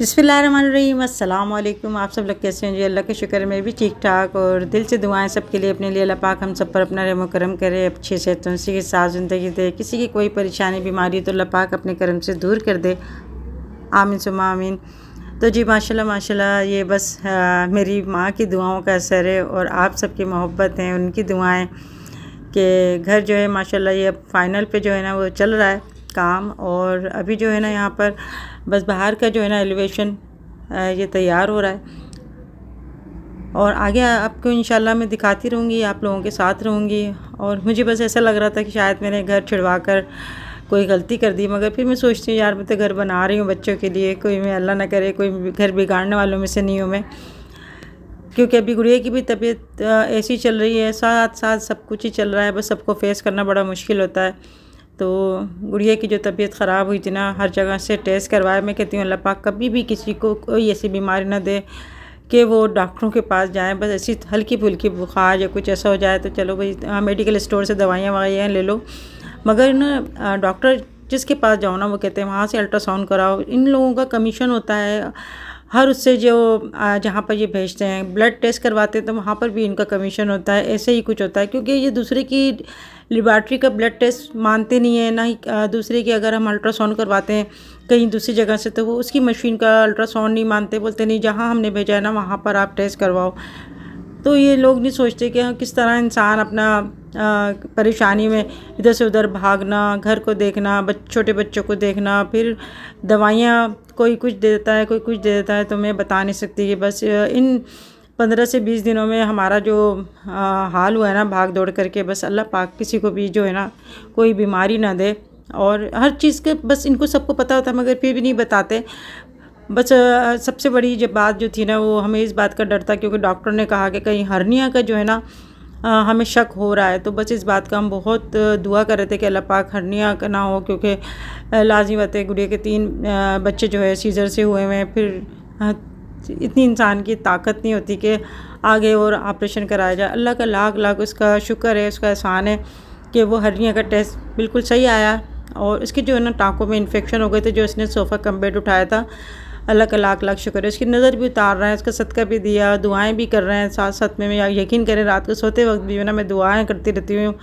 बिस्मिल्लाहिर्रहमानिर्रहीम, अस्सलाम वालेकुम। आप सब लोग कैसे हैं जी? अल्लाह का शुक्र है मैं भी ठीक ठाक, और दिल से दुआएं सबके लिए अपने लिए। अल्लाह पाक हम सब पर अपना रहम करम करे, अच्छे से तुलसी के साथ ज़िंदगी दे। किसी की कोई परेशानी बीमारी तो अल्लाह पाक अपने करम से दूर कर दे, आमीन सुम्मा आमीन। तो जी माशाल्लाह माशाल्लाह, ये बस मेरी माँ की दुआओं का असर है और आप सबकी मोहब्बत हैं, उनकी दुआएं कि घर जो है माशाल्लाह ये अब फाइनल पे जो है ना वो चल रहा है काम। और अभी जो है ना यहाँ पर बस बाहर का जो है ना एलिवेशन ये तैयार हो रहा है, और आगे आपको इंशाल्लाह मैं दिखाती रहूँगी, आप लोगों के साथ रहूँगी। और मुझे बस ऐसा लग रहा था कि शायद मैंने घर छिड़वा कर कोई गलती कर दी, मगर फिर मैं सोचती हूँ यार मैं तो घर बना रही हूँ बच्चों के लिए, कोई मैं अल्लाह ना करे कोई घर बिगाड़ने वालों में से नहीं हूँ मैं। क्योंकि अभी गुड़िया की भी तबीयत ऐसी चल रही है, साथ साथ सब कुछ ही चल रहा है, बस सबको फेस करना बड़ा मुश्किल होता है। तो गुड़िया की जो तबीयत ख़राब हुई थी ना, हर जगह से टेस्ट करवाया। मैं कहती हूँ अल्लाह पाक कभी भी किसी को कोई ऐसी बीमारी ना दे कि वो डॉक्टरों के पास जाएं। बस ऐसी हल्की फुल्की बुखार या कुछ ऐसा हो जाए तो चलो भाई मेडिकल स्टोर से दवाइयाँ ववाइयाँ ले लो, मगर ना डॉक्टर जिसके पास जाओ ना वो कहते हैं वहाँ से अल्ट्रासाउंड कराओ। इन लोगों का कमीशन होता है हर उससे जो जहाँ पर ये भेजते हैं। ब्लड टेस्ट करवाते हैं तो वहाँ पर भी इनका कमीशन होता है, ऐसे ही कुछ होता है। क्योंकि ये दूसरे की लेबॉरेटरी का ब्लड टेस्ट मानते नहीं है, ना ही दूसरे की अगर हम अल्ट्रासाउंड करवाते हैं कहीं दूसरी जगह से तो वो उसकी मशीन का अल्ट्रासाउंड नहीं मानते, बोलते नहीं जहाँ हमने भेजा है ना वहाँ पर आप टेस्ट करवाओ। तो ये लोग नहीं सोचते कि हाँ किस तरह इंसान अपना परेशानी में इधर से उधर भागना, घर को देखना, छोटे बच्चों को देखना, फिर दवाइयाँ कोई कुछ दे देता है कोई कुछ दे देता है। तो मैं बता नहीं सकती कि बस इन 15 से 20 दिनों में हमारा जो हाल हुआ है ना भाग दौड़ करके, बस अल्लाह पाक किसी को भी जो है ना कोई बीमारी ना दे। और हर चीज़ के बस इनको सबको पता होता है मगर फिर भी नहीं बताते। बस सबसे बड़ी जो बात जो थी ना वो हमें इस बात का डर था, क्योंकि डॉक्टर ने कहा कि कहीं हर्निया का जो है ना हमें शक हो रहा है। तो बस इस बात का हम बहुत दुआ कर रहे थे कि अल्लाह पाक हर्निया का ना हो, क्योंकि लाज़मी बात है गुड़िया के 3 बच्चे जो है सीज़र से हुए हुए हैं। फिर इतनी इंसान की ताकत नहीं होती कि आगे और ऑपरेशन कराया जाए। अल्लाह का लाख लाख उसका शुक्र है, उसका एहसान है कि वो हर्निया का टेस्ट बिल्कुल सही आया। और इसके जो है ना टाँकों में इन्फेक्शन हो गए थे, जो इसने सोफ़ा कम बेड उठाया था। अल्लाह का लाख लाख शुक्र है, उसकी नज़र भी उतार रहे हैं, उसका सदका भी दिया, दुआएं भी कर रहे हैं साथ साथ में। मैं यकीन करें रात को सोते वक्त भी ना मैं दुआएं करती रहती हूँ।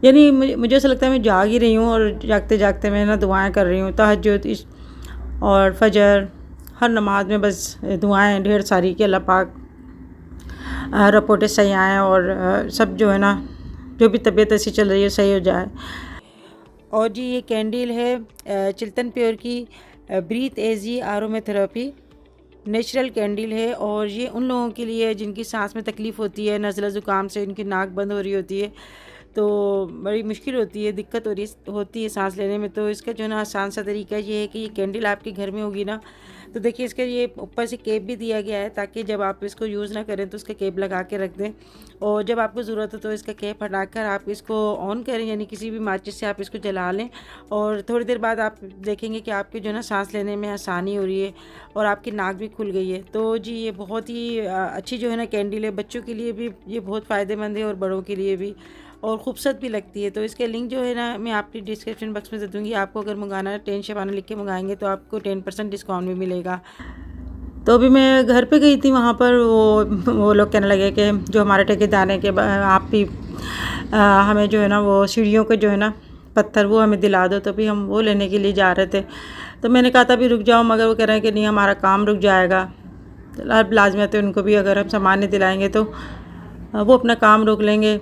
यानी मुझे ऐसा लगता है मैं जाग ही रही हूँ, और जागते जागते मैं ना दुआएं कर रही हूँ। तहज्जुद और फजर हर नमाज में बस दुआएं ढेर सारी कि अल्लाह पाक रिपोर्टें सही आएँ, और सब जो है ना जो भी तबीयत ऐसी चल रही है सही हो जाए। और जी ये कैंडल है चिल्तन प्योर की ब्रीथ एजी आरोमेथेरेपी नेचुरल कैंडल है। और ये उन लोगों के लिए है जिनकी सांस में तकलीफ़ होती है, नज़ला ज़ुकाम से इनकी नाक बंद हो रही होती है, तो बड़ी मुश्किल होती है, दिक्कत होती है सांस लेने में। तो इसका जो है ना आसान सा तरीका ये है कि ये कैंडल आपके घर में होगी ना, तो देखिए इसका ये ऊपर से केप भी दिया गया है ताकि जब आप इसको यूज़ ना करें तो इसका केप लगा के रख दें, और जब आपको ज़रूरत हो तो इसका केप हटाकर आप इसको ऑन करें, यानी किसी भी माचिस से आप इसको जला लें। और थोड़ी देर बाद आप देखेंगे कि आपके जो है ना सांस लेने में आसानी हो रही है और आपकी नाक भी खुल गई है। तो जी ये बहुत ही अच्छी जो है ना कैंडल है, बच्चों के लिए भी ये बहुत फ़ायदेमंद है और बड़ों के लिए भी, और खूबसूरत भी लगती है। तो इसके लिंक जो है ना मैं आपकी डिस्क्रिप्शन बॉक्स में दे दूँगी। आपको अगर मंगाना है 10 शबाना लिख के मंगाएंगे तो आपको 10% डिस्काउंट भी मिलेगा। तो अभी मैं घर पे गई थी, वहाँ पर वो लोग कहने लगे कि जो हमारे ठेकेदार हैं कि आप भी हमें जो है ना वो सीढ़ियों के जो है ना पत्थर वो हमें दिला दो। तो अभी हम वो लेने के लिए जा रहे थे, तो मैंने कहा था अभी रुक जाओ, मगर वो कह रहे हैं कि नहीं हमारा काम रुक जाएगा। तो लाजमत है उनको भी, अगर हम सामान नहीं दिलाएंगे तो वो अपना काम रोक लेंगे।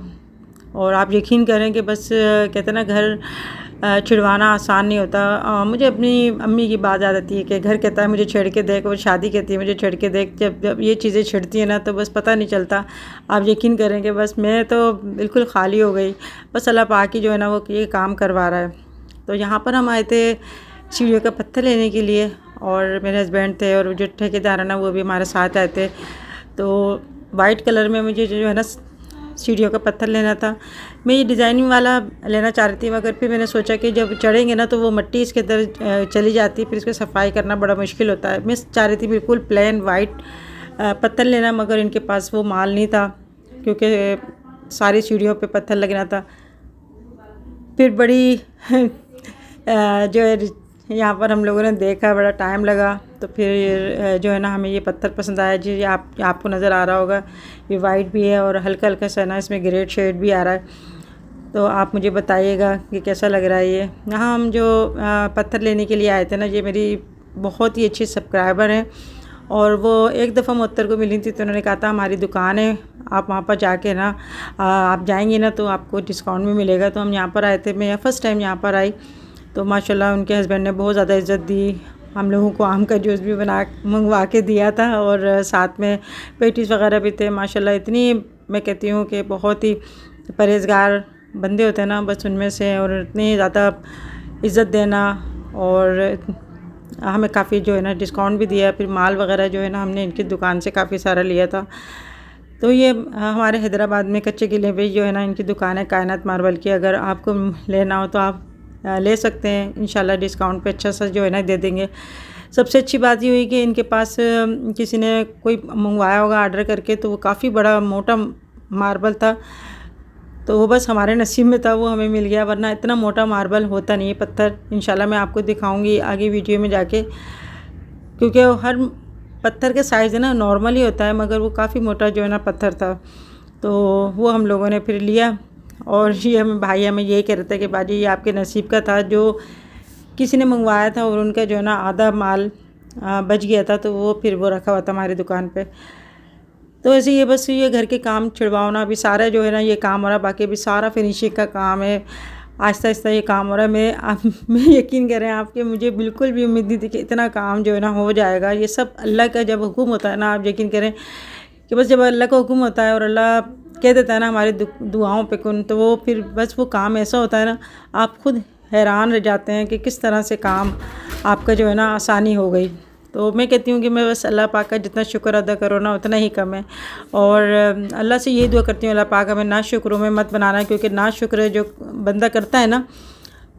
और आप यकीन करें कि बस कहते हैं ना घर छिड़वाना आसान नहीं होता। मुझे अपनी अम्मी की बात याद आती है कि घर कहता है मुझे छेड़ के देख, और शादी कहती है मुझे छेड़ के देख। जब ये चीज़ें छिड़ती हैं ना तो बस पता नहीं चलता। आप यकीन करें कि बस मैं तो बिल्कुल खाली हो गई, बस अल्लाह पाक ही जो है ना वो ये काम करवा रहा है। तो यहाँ पर हम आए थे सीढ़ियों का पत्थर लेने के लिए, और मेरे हस्बैंड थे और जो ठेकेदार है ना वो भी हमारे साथ आए थे। तो वाइट कलर में मुझे जो है ना सीढ़ियों का पत्थर लेना था। मैं ये डिज़ाइनिंग वाला लेना चाह रही थी, मगर फिर मैंने सोचा कि जब चढ़ेंगे ना तो वो मिट्टी इसके अंदर चली जाती है, फिर इसको सफाई करना बड़ा मुश्किल होता है। मैं चाह रही थी बिल्कुल प्लेन वाइट पत्थर लेना, मगर इनके पास वो माल नहीं था क्योंकि सारी सीढ़ियों पे पत्थर लगना था। फिर बड़ी जो है यहाँ पर हम लोगों ने देखा, बड़ा टाइम लगा। तो फिर जो है ना हमें ये पत्थर पसंद आया जी। आपको नज़र आ रहा होगा ये वाइट भी है और हल्का हल्का सा ना इसमें ग्रे शेड भी आ रहा है। तो आप मुझे बताइएगा कि कैसा लग रहा है ये। यहाँ हम जो पत्थर लेने के लिए आए थे ना, ये मेरी बहुत ही अच्छी सब्सक्राइबर हैं और वो एक दफ़ा मुअत्तर को मिली थी तो उन्होंने कहा था हमारी दुकान है, आप वहाँ पर जाके ना आप जाएंगे ना तो आपको डिस्काउंट भी मिलेगा। तो हम यहाँ पर आए थे, मैं फ़र्स्ट टाइम यहाँ पर आई तो माशाल्लाह उनके हस्बैंड ने बहुत ज़्यादा इज़्ज़त दी। हम लोगों को आम का जूस भी मंगवा के दिया था और साथ में पेटीज़ वगैरह भी थे। माशाल्लाह इतनी मैं कहती हूँ कि बहुत ही परहेज़गार बंदे होते हैं ना, बस उनमें से, और इतनी ज़्यादा इज़्ज़त देना और हमें काफ़ी जो है ना डिस्काउंट भी दिया। फिर माल वगैरह जो है ना हमने इनकी दुकान से काफ़ी सारा लिया था। तो ये हमारे हैदराबाद में कच्चे किले पे जो है ना इनकी दुकान है कायनात मार्बल की। अगर आपको लेना हो तो आप ले सकते हैं, इंशाल्लाह डिस्काउंट पे अच्छा सा जो है ना दे देंगे। सबसे अच्छी बात ये हुई कि इनके पास किसी ने कोई मंगवाया होगा ऑर्डर करके तो वो काफ़ी बड़ा मोटा मार्बल था, तो वो बस हमारे नसीब में था, वो हमें मिल गया, वरना इतना मोटा मार्बल होता नहीं है पत्थर। इंशाल्लाह मैं आपको दिखाऊंगी आगे वीडियो में जाके, क्योंकि हर पत्थर का साइज़ है ना नॉर्मल ही होता है, मगर वो काफ़ी मोटा जो है ना पत्थर था। तो वो हम लोगों ने फिर लिया और ये हमें भाई हमें यही कह रहे थे कि बाजी ये आपके नसीब का था, जो किसी ने मंगवाया था और उनका जो है ना आधा माल बच गया था, तो वो फिर वो रखा हुआ था हमारी दुकान पे। तो ऐसे ये बस ये घर के काम छिड़वाना अभी सारा जो है ना ये काम हो रहा है, बाकी अभी सारा फिनिशिंग का काम है, आहिस्ता आहिस्ता ये काम हो रहा है। मैं यकीन करें आपके, मुझे बिल्कुल भी उम्मीद नहीं थी कि इतना काम जो है ना हो जाएगा। ये सब अल्लाह का जब हुक्म होता है ना, आप यकीन करें कि बस जब अल्लाह का हुक्म होता है और अल्लाह कह देता है ना हमारी दुआओं पे कुन, तो वो फिर बस वो काम ऐसा होता है ना आप खुद हैरान रह जाते हैं कि किस तरह से काम आपका जो है ना आसानी हो गई। तो मैं कहती हूँ कि मैं बस अल्लाह पाक का जितना शुक्र अदा करो ना उतना ही कम है, और अल्लाह से यही दुआ करती हूँ अल्लाह पाक हमें ना शुक्रों में मत बनाना, क्योंकि ना शुक्र जो बंदा करता है ना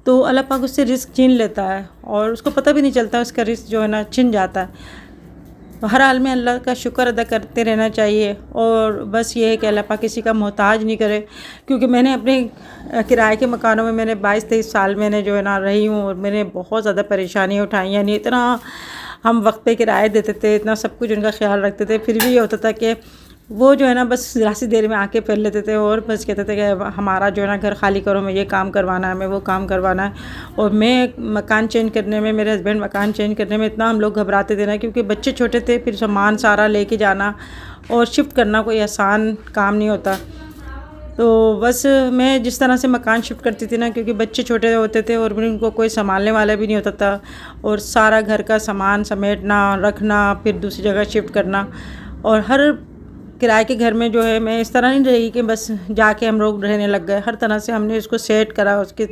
तो अल्लाह पाक उससे रिस्क छीन लेता है और उसको पता भी नहीं चलता, उसका रिस्क जो है ना छिन जाता है। तो हर हाल में अल्लाह का शुक्र अदा करते रहना चाहिए, और बस ये है कि अल्लाह पाक किसी का मोहताज नहीं करे। क्योंकि मैंने अपने किराए के मकानों में मैंने 22-23 साल मैंने जो है ना रही हूँ और मैंने बहुत ज़्यादा परेशानियाँ उठाई, यानी इतना हम वक्त पे किराए देते थे, इतना सब कुछ उनका ख्याल रखते थे, फिर भी ये होता था कि वो जो है ना बस ज़रा सी देर में आके पढ़ लेते थे और बस कहते थे कि हमारा जो है ना घर खाली करो, मैं ये काम करवाना है, मैं वो काम करवाना है। और मैं मकान चेंज करने में, मेरे हस्बैंड मकान चेंज करने में इतना हम लोग घबराते थे ना, क्योंकि बच्चे छोटे थे, फिर सामान सारा लेके जाना और शिफ्ट करना कोई आसान काम नहीं होता। तो बस मैं जिस तरह से मकान शिफ्ट करती थी ना, क्योंकि बच्चे छोटे होते थे और उनको कोई संभालने वाला भी नहीं होता था, और सारा घर का सामान समेटना रखना फिर दूसरी जगह शिफ्ट करना, और हर किराए के घर में जो है मैं इस तरह नहीं रही कि बस जाके हम लोग रहने लग गए। हर तरह से हमने इसको सेट करा, उसके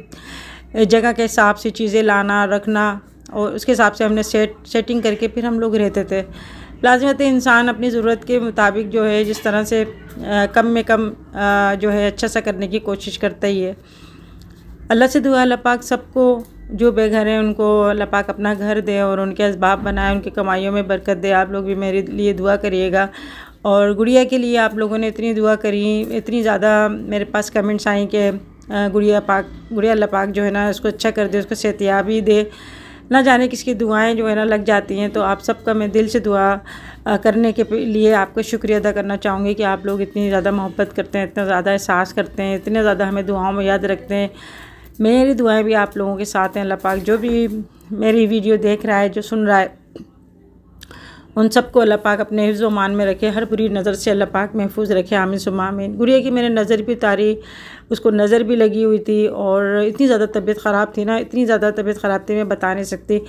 जगह के हिसाब से चीज़ें लाना रखना, और उसके हिसाब से हमने सेटिंग करके फिर हम लोग रहते थे। लाज़िमत इंसान अपनी ज़रूरत के मुताबिक जो है जिस तरह से कम में कम जो है अच्छा सा करने की कोशिश करता ही है। अल्लाह से दुआ अल्लाह पाक सबको जो बेघर हैं उनको अल्लाह पाक अपना घर दे और उनके असबाब बनाए, उनकी कमाइयों में बरकत दे। आप लोग भी मेरे लिए दुआ करिएगा, और गुड़िया के लिए आप लोगों ने इतनी दुआ करी, इतनी ज़्यादा मेरे पास कमेंट्स आई कि गुड़िया अल्लाह पाक जो है ना उसको अच्छा कर दे, उसको सेहतियाबी दे, ना जाने किसकी दुआएं जो है ना लग जाती हैं। तो आप सबका मैं दिल से दुआ करने के लिए आपका शुक्रिया अदा करना चाहूँगी कि आप लोग इतनी ज़्यादा मोहब्बत करते हैं, इतना ज़्यादा एहसास करते हैं, इतने ज़्यादा हमें दुआओं में याद रखते हैं। मेरी दुआएं भी आप लोगों के साथ हैं। अल्लाह पाक जो भी मेरी वीडियो देख रहा है, जो सुन रहा है, उन सबको अल्लाह पाक अपने हिफ्ज़ व मान में रखे, हर बुरी नज़र से अल्लाह पाक महफूज रखे, आमीन सुम्मा आमीन। गुड़िया की मैंने नज़र भी उतारी, उसको नज़र भी लगी हुई थी और इतनी ज़्यादा तबीयत ख़राब थी ना, इतनी ज़्यादा तबीयत ख़राब थी मैं बता नहीं सकती।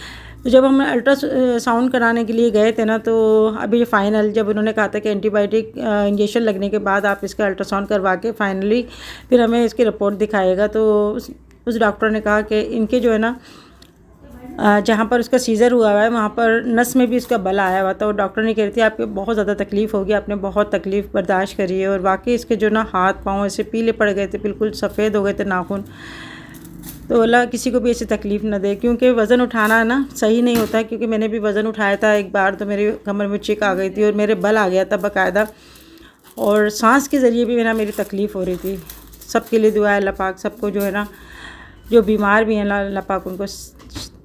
तो जब हम अल्ट्रासाउंड कराने के लिए गए थे ना, तो अभी फाइनल जब उन्होंने कहा था कि एंटीबायोटिक इंजेक्शन लगने के बाद आप इसका अल्ट्रासाउंड करवा के फाइनली फिर हमें इसकी रिपोर्ट दिखाएगा। तो उस डॉक्टर ने कहा कि इनके जो है ना जहाँ पर उसका सीज़र हुआ है वहाँ पर नस में भी उसका बल आया हुआ था, और डॉक्टर ने कह रही थी आपको बहुत ज़्यादा तकलीफ़ होगी, आपने बहुत तकलीफ़ बर्दाश्त करी है। और वाकई इसके जो ना हाथ पाँव ऐसे पीले पड़ गए थे, बिल्कुल सफ़ेद हो गए थे नाखून। तो अल्लाह किसी को भी ऐसी तकलीफ़ ना दे, क्योंकि वज़न उठाना ना सही नहीं होता। क्योंकि मैंने भी वज़न उठाया था एक बार, तो मेरी कमर में चिक आ गई थी और मेरे बल आ गया था बाकायदा, और सांस के ज़रिए भी मेरी तकलीफ़ हो रही थी। सबके लिए दुआ है अल्लाह पाक सबको जो है ना जो बीमार भी हैं अल्लाह पाक उनको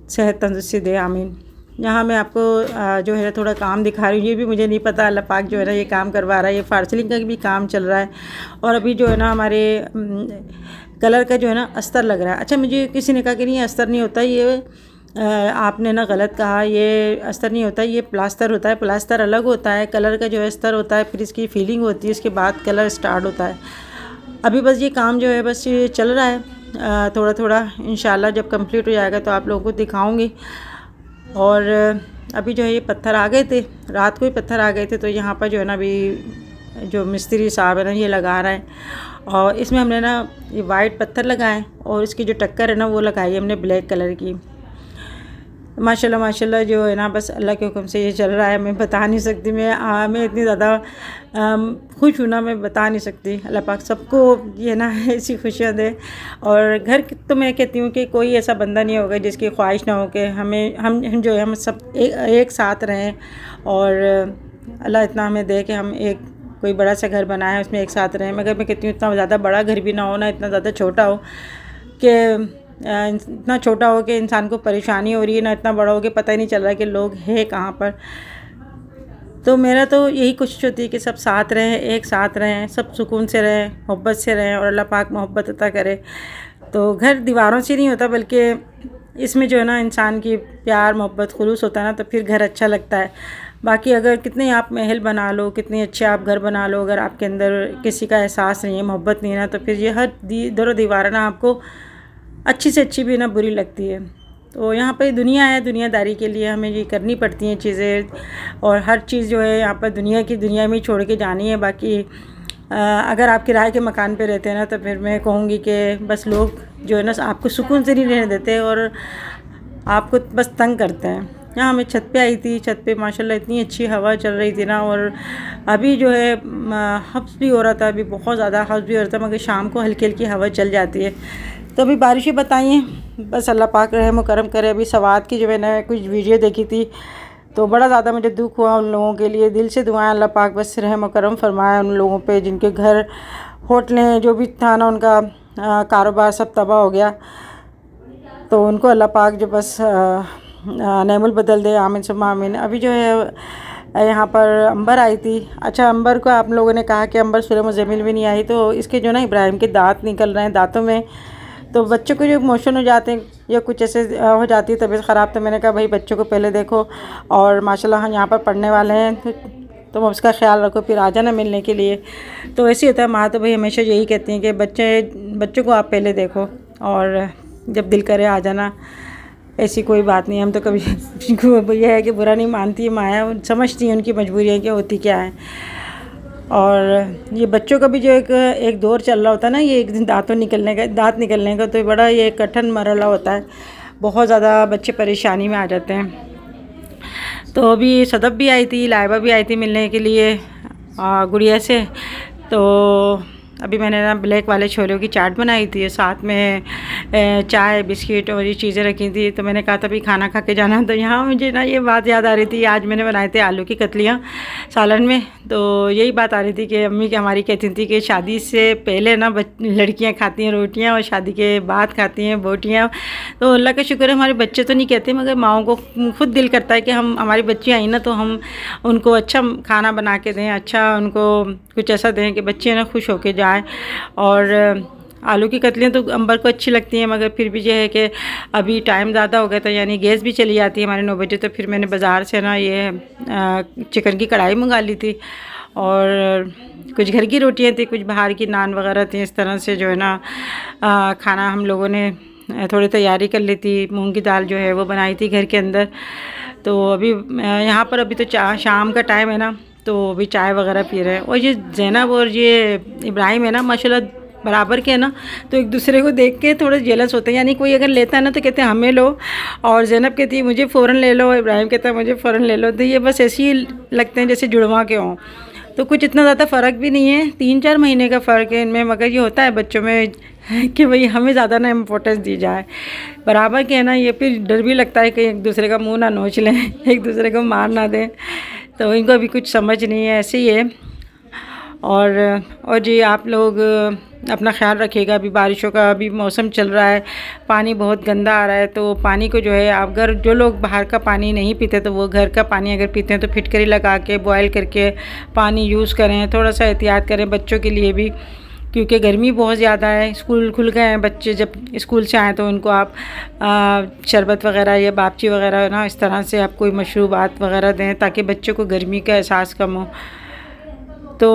सेहत तंदुरुस्ती दे, आमीन। यहाँ मैं आपको जो है थोड़ा काम दिखा रही हूँ। ये भी मुझे नहीं पता, अल्लाह पाक जो है ना ये काम करवा रहा है। ये फॉल्स सीलिंग का भी काम चल रहा है और अभी जो है ना हमारे कलर का जो है ना अस्तर लग रहा है। अच्छा, मुझे किसी ने कहा कि नहीं अस्तर नहीं होता, ये आपने ना गलत कहा, ये अस्तर नहीं होता, ये प्लास्टर होता है। प्लास्टर अलग होता है, कलर का जो है अस्तर होता है, फिर इसकी फीलिंग होती है, उसके बाद कलर स्टार्ट होता है। अभी बस ये काम जो है बस ये चल रहा है थोड़ा थोड़ा। इंशाल्लाह जब कंप्लीट हो जाएगा तो आप लोगों को दिखाऊंगी। और अभी जो है ये पत्थर आ गए थे, रात को ही पत्थर आ गए थे, तो यहाँ पर जो है ना अभी जो मिस्त्री साहब है ना ये लगा रहा है। और इसमें हमने ना ये वाइट पत्थर लगाए और इसकी जो टक्कर है ना वो लगाई है हमने ब्लैक कलर की। माशाल्लाह माशाल्लाह जो है ना बस अल्लाह के हुक्म से ये चल रहा है। मैं बता नहीं सकती, मैं इतनी ज़्यादा खुश हूँ ना, मैं बता नहीं सकती। अल्लाह पाक सबको ये ना ऐसी खुशियाँ दे। और घर तो मैं कहती हूँ कि कोई ऐसा बंदा नहीं होगा जिसकी ख्वाहिश ना हो कि हम जो है हम सब एक साथ रहें। और अल्लाह इतना हमें दे कि हम एक कोई बड़ा सा घर बनाए, उसमें एक साथ रहें। मगर मैं कहती हूँ इतना ज़्यादा बड़ा घर भी ना हो, ना इतना ज़्यादा छोटा हो कि इतना छोटा हो कि इंसान को परेशानी हो रही है, ना इतना बड़ा हो कि पता ही नहीं चल रहा है कि लोग हैं कहाँ पर। तो मेरा तो यही कोशिश होती है कि सब साथ रहें, एक साथ रहें, सब सुकून से रहें, मोहब्बत से रहें और अल्लाह पाक मोहब्बत अता करे। तो घर दीवारों से नहीं होता, बल्कि इसमें जो है ना इंसान की प्यार मोहब्बत खुलूस होता है ना, तो फिर घर अच्छा लगता है। बाकी अगर कितने आप महल बना लो, कितने अच्छे आप घर बना लो, अगर आपके अंदर किसी का एहसास नहीं है, मोहब्बत नहीं है ना, तो फिर ये हर दरो दीवार ना आपको अच्छी से अच्छी भी ना बुरी लगती है। तो यहाँ पे दुनिया है, दुनियादारी के लिए हमें ये करनी पड़ती हैं चीज़ें। और हर चीज़ जो है यहाँ पर दुनिया में ही छोड़ के जानी है। बाकी अगर आप किराए के मकान पे रहते हैं ना, तो फिर मैं कहूँगी कि बस लोग जो है ना आपको सुकून से नहीं रहने देते और आपको बस तंग करते हैं। यहाँ मैं छत पे आई थी, छत पे माशाल्लाह इतनी अच्छी हवा चल रही थी ना। और अभी जो है हब्स भी हो रहा था, अभी बहुत ज़्यादा हब्स भी हो रहा था, मगर शाम को हल्की हल्की हवा चल जाती है। तो अभी बारिशें बताई हैं, बस अल्लाह पाक रहम करम करे। अभी सवात की जो मैंने कुछ वीडियो देखी थी तो बड़ा ज़्यादा मुझे दुख हुआ उन लोगों के लिए। दिल से दुआएं, अल्लाह पाक बस रहम करम फरमाए उन लोगों पे जिनके घर होटलें जो भी था ना उनका कारोबार सब तबाह हो गया। तो उनको अल्लाह पाक जो बस नेमुल बदल दे, आमीन सुम्मा आमीन। अभी जो है यहाँ पर अंबर आई थी। अच्छा, अंबर को आप लोगों ने कहा कि अंबर सूरह मुज़म्मिल में नहीं आई, तो इसके जो ना इब्राहिम के दांत निकल रहे हैं दांतों में। तो बच्चों को जो मोशन हो जाते हैं या कुछ ऐसे हो जाती है तबीयत ख़राब, तो मैंने कहा भाई बच्चों को पहले देखो। और माशाल्लाह हम यहाँ पर पढ़ने वाले हैं तो उसका ख्याल रखो, फिर आ जाना मिलने के लिए। तो ऐसे होता है, माँ तो भाई हमेशा यही कहती हैं कि बच्चों को आप पहले देखो और जब दिल करे आ जाना। ऐसी कोई बात नहीं, हम तो कभी यह है कि बुरा नहीं मानती है माया, समझती हैं उनकी मजबूरियाँ क्या होती क्या है। और ये बच्चों का भी जो एक दौर चल रहा होता है ना, ये एक दिन दांत निकलने का, तो बड़ा ये कठिन मरहला होता है। बहुत ज़्यादा बच्चे परेशानी में आ जाते हैं। तो अभी सदब भी आई थी, लाइबा भी आई थी मिलने के लिए गुड़िया से। तो अभी मैंने ना ब्लैक वाले छोलों की चाट बनाई थी, साथ में चाय बिस्किट और ये चीज़ें रखी थी। तो मैंने कहा था भी खाना खा के जाना। तो यहाँ मुझे ना ये बात याद आ रही थी, आज मैंने बनाए थे आलू की कतलियाँ सालन में। तो यही बात आ रही थी कि अम्मी हमारी कहती थी कि शादी से पहले ना लड़कियाँ खाती हैं रोटियाँ और शादी के बाद खाती हैं बोटियाँ। तो अल्लाह का शुक्र है हमारे बच्चे तो नहीं कहते, मगर माओं को खुद दिल करता है कि हमारी बच्ची आई ना तो हम उनको अच्छा खाना बना के दें, अच्छा उनको कुछ ऐसा दें कि बच्चे ना खुश होके जाएँ। और आलू की कतलियाँ तो अंबर को अच्छी लगती हैं, मगर फिर भी ये है कि अभी टाइम ज़्यादा हो गया था, यानी गैस भी चली जाती है हमारे 9 बजे। तो फिर मैंने बाज़ार से ना ये चिकन की कढ़ाई मंगा ली थी और कुछ घर की रोटियाँ थी, कुछ बाहर की नान वगैरह थी। इस तरह से जो है ना खाना हम लोगों ने थोड़ी तैयारी कर ली थी। मूंग की दाल जो है वो बनाई थी घर के अंदर। तो अभी यहाँ पर अभी तो शाम का टाइम है ना, तो अभी चाय वगैरह पी रहे हैं। और ये ज़ैनब और ये इब्राहिम है ना माशाल्लाह बराबर के है ना, तो एक दूसरे को देख के थोड़े जेलस होते हैं। यानी कोई अगर लेता है ना तो कहते हैं हमें लो, और ज़ैनब कहती है मुझे फ़ौरन ले लो, इब्राहिम कहता है मुझे फ़ौरन ले लो। तो ये बस ऐसे ही लगते हैं जैसे जुड़वा के हों। तो कुछ इतना ज़्यादा फ़र्क भी नहीं है, 3-4 महीने का फ़र्क है इनमें। मगर ये होता है बच्चों में कि भाई हमें ज़्यादा ना इम्पोर्टेंस दी जाए, बराबर के है ना। ये फिर डर भी लगता है कि एक दूसरे का मुंह ना नोच लें, एक दूसरे को मार ना दें। तो इनको अभी कुछ समझ नहीं है, ऐसे ही है। और जी आप लोग अपना ख्याल रखिएगा। अभी बारिशों का अभी मौसम चल रहा है, पानी बहुत गंदा आ रहा है, तो पानी को जो है आप अगर जो लोग बाहर का पानी नहीं पीते तो वो घर का पानी अगर पीते हैं तो फिटकरी लगा के बॉयल करके पानी यूज़ करें। थोड़ा सा एहतियात करें बच्चों के लिए भी, क्योंकि गर्मी बहुत ज़्यादा है। स्कूल खुल गए हैं, बच्चे जब स्कूल से आएँ तो उनको आप शरबत वगैरह या बापची वगैरह ना इस तरह से आप कोई मशरूबात वगैरह दें ताकि बच्चों को गर्मी का एहसास कम हो। तो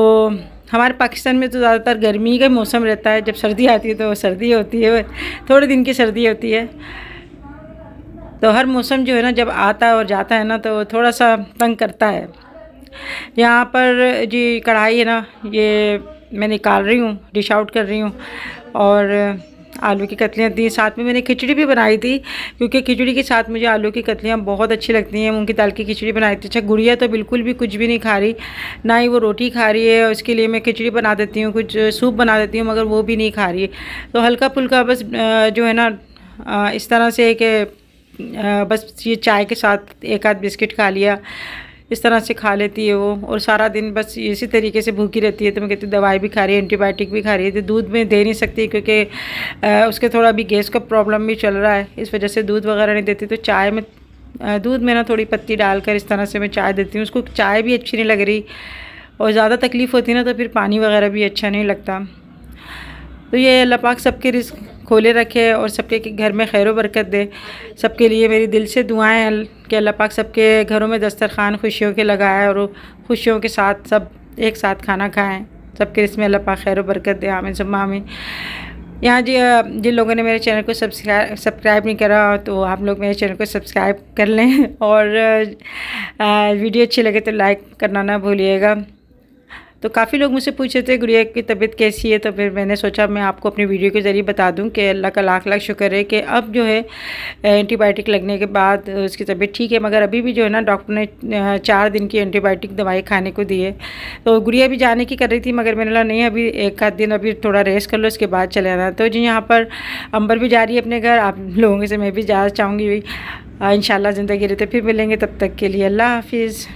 हमारे पाकिस्तान में तो ज़्यादातर गर्मी का मौसम रहता है, जब सर्दी आती है तो सर्दी होती है, थोड़े दिन की सर्दी होती है। तो हर मौसम जो है ना जब आता है और जाता है ना तो थोड़ा सा तंग करता है। यहाँ पर जी कढ़ाई है ना, ये मैं निकाल रही हूँ, डिश आउट कर रही हूँ, और आलू की कतलियाँ दी। साथ में मैंने खिचड़ी भी बनाई थी, क्योंकि खिचड़ी के साथ मुझे आलू की कतलियाँ बहुत अच्छी लगती हैं। मूंग की दाल की खिचड़ी बनाई थी। अच्छा, गुड़िया तो बिल्कुल भी कुछ भी नहीं खा रही, ना ही वो रोटी खा रही है, और इसके लिए मैं खिचड़ी बना देती हूँ, कुछ सूप बना देती हूँ, मगर वो भी नहीं खा रही है। तो हल्का फुल्का बस जो है ना इस तरह से कि बस ये चाय के साथ एक आध बिस्किट खा लिया, इस तरह से खा लेती है वो, और सारा दिन बस इसी तरीके से भूखी रहती है। तो मैं कहती हूँ दवाई भी खा रही है, एंटीबायोटिक भी खा रही है, तो दूध में दे नहीं सकती क्योंकि उसके थोड़ा अभी गैस का प्रॉब्लम भी चल रहा है, इस वजह से दूध वगैरह नहीं देती। तो चाय में दूध में ना थोड़ी पत्ती डालकर इस तरह से मैं चाय देती हूँ। उसको चाय भी अच्छी नहीं लग रही, और ज़्यादा तकलीफ़ होती है ना तो फिर पानी वगैरह भी अच्छा नहीं लगता। तो ये अल्लाह पाक सबके रिज़्क़ खोले रखे और सबके घर में खैर व बरकत दे। सबके लिए मेरी दिल से दुआएं हैं कि अल्लाह पाक सबके घरों में दस्तरखान खुशियों के लगाए और खुशियों के साथ सब एक साथ खाना खाएं। सबके इसमें अल्लाह पाक खैर व बरकत दे, आमीन सुम्मा आमीन। यहाँ जी जिन लोगों ने मेरे चैनल को सब्सक्राइब नहीं करा तो आप लोग मेरे चैनल को सब्सक्राइब कर लें, और वीडियो अच्छी लगे तो लाइक करना ना भूलिएगा। तो काफ़ी लोग मुझसे पूछे थे गुड़िया की तबीयत कैसी है, तो फिर मैंने सोचा मैं आपको अपनी वीडियो के ज़रिए बता दूं कि अल्लाह का लाख लाख शुक्र है कि अब जो है एंटीबायोटिक लगने के बाद उसकी तबीयत ठीक है। मगर अभी भी जो है ना डॉक्टर ने 4 दिन की एंटीबायोटिक दवाई खाने को दी है। तो गुड़िया भी जाने की कर रही थी, मगर मैंने बोला नहीं अभी एक आध दिन अभी थोड़ा रेस्ट कर लो, उसके बाद चले आना। तो जी यहाँ पर अंबर भी जा रही है अपने घर, आप लोगों से मैं भी जाना चाहूँगी। इंशाल्लाह ज़िंदगी रहते फिर मिलेंगे, तब तक के लिए अल्लाह हाफिज़।